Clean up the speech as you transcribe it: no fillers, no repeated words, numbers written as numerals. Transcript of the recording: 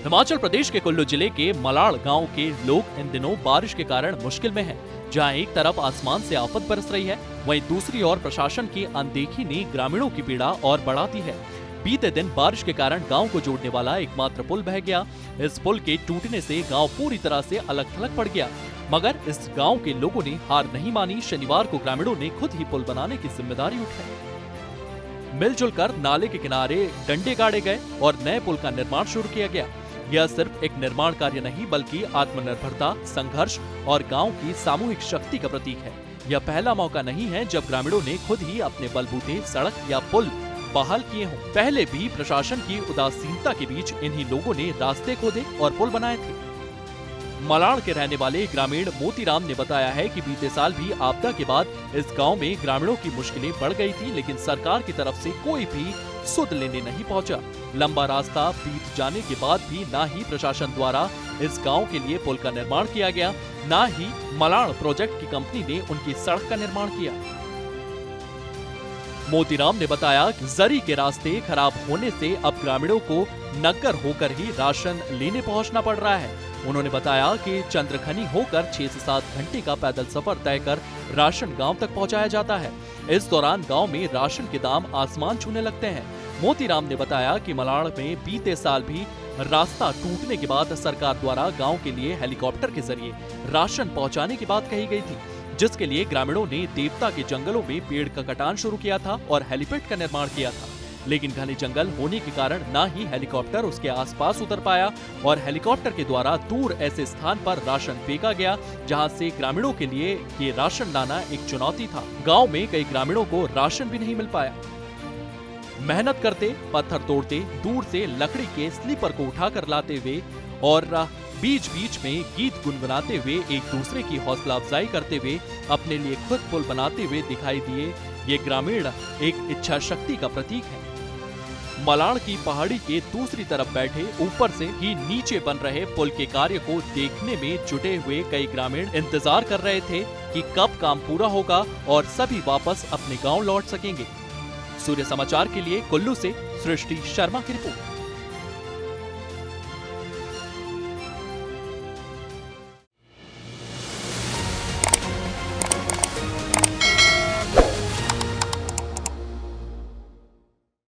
हिमाचल प्रदेश के कुल्लू जिले के मलाड़ गांव के लोग इन दिनों बारिश के कारण मुश्किल में हैं। जहां एक तरफ आसमान से आफत बरस रही है, वहीं दूसरी ओर प्रशासन की अनदेखी ने ग्रामीणों की पीड़ा और बढ़ा दी है। बीते दिन बारिश के कारण गांव को जोड़ने वाला एकमात्र पुल बह गया। इस पुल के टूटने से गांव पूरी तरह से अलग थलग पड़ गया, मगर इस गांव के लोगों ने हार नहीं मानी। शनिवार को ग्रामीणों ने खुद ही पुल बनाने की जिम्मेदारी उठाई। मिलजुल कर नाले के किनारे डंडे गाड़े गए और नए पुल का निर्माण शुरू किया गया। यह सिर्फ एक निर्माण कार्य नहीं, बल्कि आत्मनिर्भरता, संघर्ष और गांव की सामूहिक शक्ति का प्रतीक है। यह पहला मौका नहीं है जब ग्रामीणों ने खुद ही अपने बलबूते सड़क या पुल बहाल किए हों। पहले भी प्रशासन की उदासीनता के बीच इन्हीं लोगों ने रास्ते खोदे और पुल बनाए थे। मलाड़ के रहने वाले ग्रामीण मोतीराम ने बताया है कि बीते साल भी आपदा के बाद इस गांव में ग्रामीणों की मुश्किलें बढ़ गई थी, लेकिन सरकार की तरफ से कोई भी सुध लेने नहीं पहुंचा। लंबा रास्ता बीत जाने के बाद भी ना ही प्रशासन द्वारा इस गांव के लिए पुल का निर्माण किया गया, ना ही मलाड़ प्रोजेक्ट की कंपनी ने उनकी सड़क का निर्माण किया। मोतीराम ने बताया कि जरी के रास्ते खराब होने से अब ग्रामीणों को नग्गर होकर ही राशन लेने पहुंचना पड़ रहा है। उन्होंने बताया कि चंद्रखनी होकर 6 से 7 घंटे का पैदल सफर तय कर राशन गांव तक पहुंचाया जाता है। इस दौरान गांव में राशन के दाम आसमान छूने लगते हैं। मोतीराम ने बताया कि मलाड़ में बीते साल भी रास्ता टूटने के बाद सरकार द्वारा गांव के लिए हेलीकॉप्टर के जरिए राशन पहुंचाने की बात कही गई थी, जिसके लिए ग्रामीणों ने देवता के जंगलों में पेड़ का कटान शुरू किया था और हेलीपैड का निर्माण किया था। लेकिन घने जंगल होने के कारण ना ही हेलीकॉप्टर उसके आसपास उतर पाया और हेलीकॉप्टर के द्वारा दूर ऐसे स्थान पर राशन फेंका गया जहां से ग्रामीणों के लिए ये राशन लाना एक चुनौती था। गांव में कई ग्रामीणों को राशन भी नहीं मिल पाया। मेहनत करते, पत्थर तोड़ते, दूर से लकड़ी के स्लीपर को उठाकर लाते हुए और बीच बीच में गीत गुनगुनाते हुए एक दूसरे की हौसला अफजाई करते हुए अपने लिए खुद पुल बनाते हुए दिखाई दिए। ये ग्रामीण एक इच्छा शक्ति का प्रतीक है। मलाड़ की पहाड़ी के दूसरी तरफ बैठे ऊपर से ही नीचे बन रहे पुल के कार्य को देखने में जुटे हुए कई ग्रामीण इंतजार कर रहे थे कि कब काम पूरा होगा और सभी वापस अपने गांव लौट सकेंगे। सूर्य समाचार के लिए कुल्लू से सृष्टि शर्मा की रिपोर्ट।